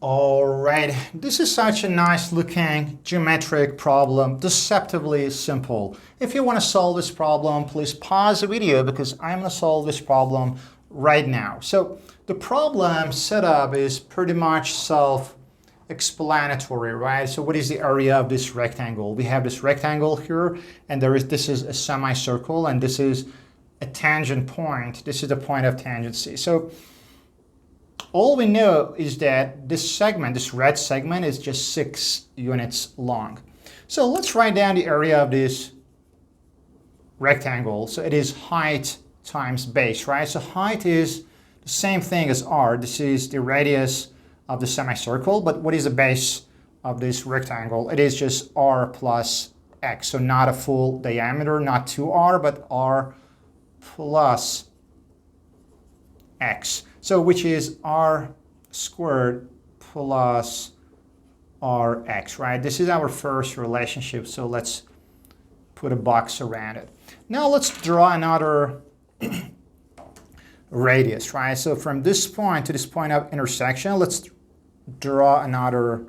All right, this is such a nice looking geometric problem, deceptively simple. If you want to solve this problem, please pause the video because I'm going to solve this problem right now. So the problem setup is pretty much self-explanatory, right? So what is the area of this rectangle? We have this rectangle here, and this is a semicircle, and this is a tangent point. This is the point of tangency. So all we know is that this segment, this red segment, is just 6 units long. So let's write down the area of this rectangle. So it is height times base, right? So height is the same thing as r. This is the radius of the semicircle, but what is the base of this rectangle? It is just r plus x. So not a full diameter, not 2r, but r plus x. So which is r squared plus rx, right? This is our first relationship, so let's put a box around it. Now let's draw another radius, right? So from this point to this point of intersection, let's draw another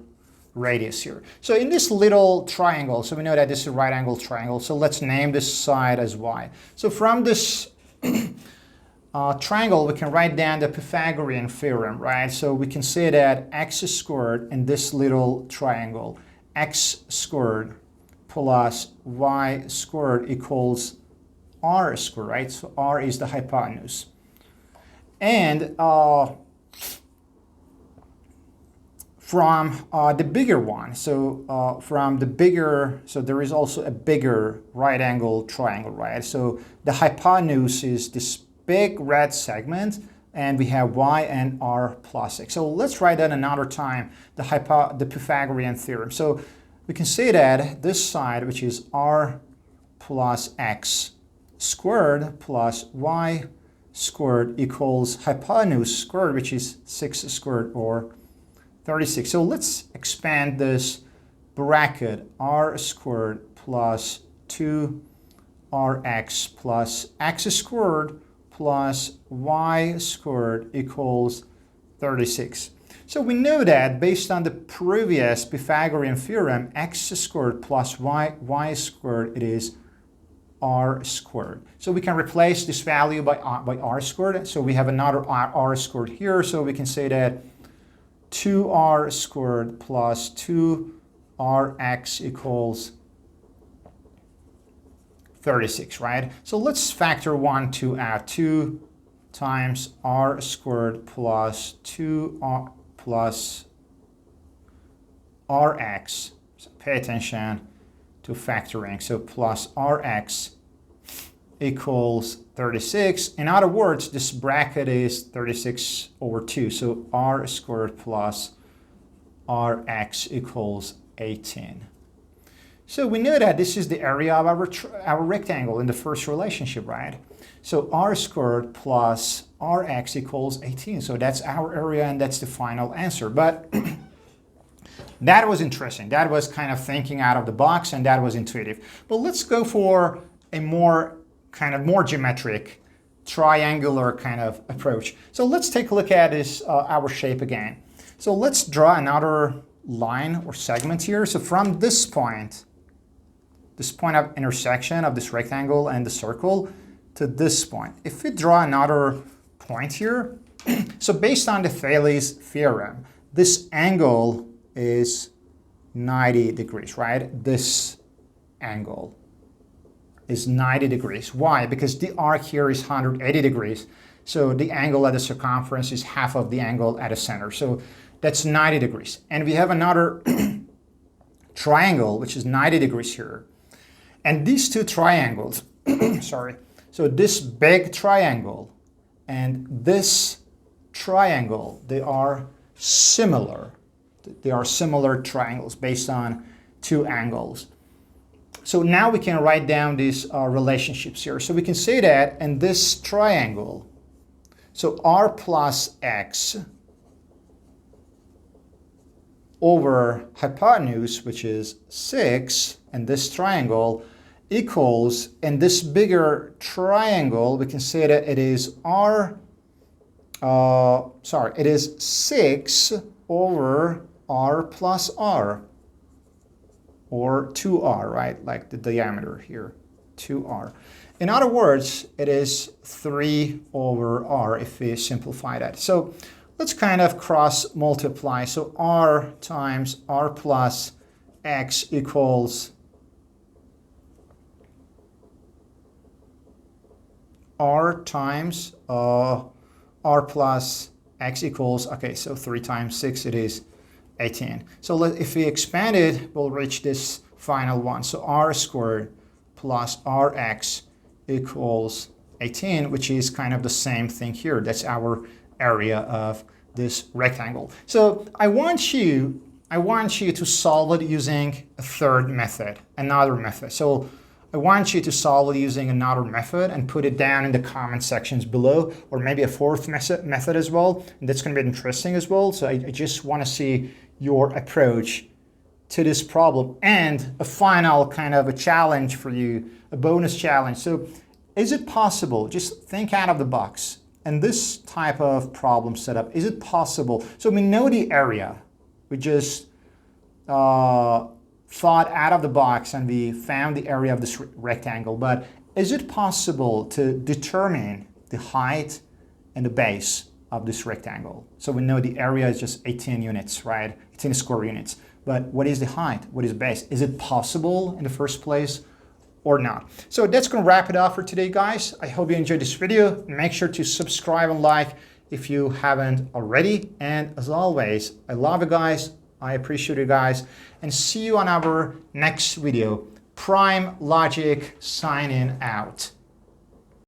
radius here. So in this little triangle, so we know that this is a right angle triangle, so let's name this side as y. So from this triangle, we can write down the Pythagorean Theorem, right? So we can say that x squared in this little triangle, x squared plus y squared equals r squared, right? So r is the hypotenuse. And from the bigger one, so so there is also a bigger right angle triangle, right? So the hypotenuse is this big red segment, and we have y and r plus x. So let's write that another time, the Pythagorean theorem. So we can say that this side, which is r plus x squared plus y squared equals hypotenuse squared, which is 6 squared or 36. So let's expand this bracket, r squared plus 2rx plus x squared plus y squared equals 36. So we know that based on the previous Pythagorean theorem, x squared plus y squared, it is r squared. So we can replace this value by r squared. So we have another r squared here. So we can say that 2r squared plus 2rx equals 36, right? So let's factor 1, 2 out. 2 times r squared plus 2r plus rx. So pay attention to factoring. So plus rx equals 36. In other words, this bracket is 36 over 2. So r squared plus rx equals 18. So we know that this is the area of our rectangle in the first relationship, right? So r squared plus rx equals 18. So that's our area, and that's the final answer. But that was interesting. That was kind of thinking out of the box, and that was intuitive. But let's go for a more geometric, triangular kind of approach. So let's take a look at this our shape again. So let's draw another line or segment here. So from this point of intersection of this rectangle and the circle to this point. If we draw another point here, so based on the Thales theorem, this angle is 90 degrees, right? This angle is 90 degrees. Why? Because the arc here is 180 degrees. So the angle at the circumference is half of the angle at the center. So that's 90 degrees. And we have another triangle, which is 90 degrees here. And these two triangles, sorry, so this big triangle and this triangle, they are similar. They are similar triangles based on two angles. So now we can write down these relationships here. So we can say that in this triangle, so r plus x over hypotenuse, which is 6, and this triangle equals, in this bigger triangle, we can say that it is r sorry, it is 6 over r plus r, or 2r, right? Like the diameter here, 2r. In other words, it is 3 over r if we simplify that. So let's kind of cross multiply. So r times r plus x equals r times r plus x equals, okay, so 3 times 6, it is 18. So if we expand it, we'll reach this final one. So r squared plus rx equals 18, which is kind of the same thing here. That's our area of this rectangle. So I want you to solve it using a third method, another method. So I want you to solve it using another method and put it down in the comment sections below, or maybe a fourth method as well. And that's going to be interesting as well. So I just want to see your approach to this problem, and a final kind of a challenge for you, a bonus challenge. So is it possible, just think out of the box, and this type of problem setup, is it possible? So we know the area, we just thought out of the box and we found the area of this rectangle, but is it possible to determine the height and the base of this rectangle? So we know the area is just 18 units, right? 18 square units. But what is the height? What is the base? Is it possible in the first place or not? So that's going to wrap it up for today, guys. I hope you enjoyed this video. Make sure to subscribe and like if you haven't already. And as always, I love you guys. I appreciate you guys. And see you on our next video. Prime Logic signing out.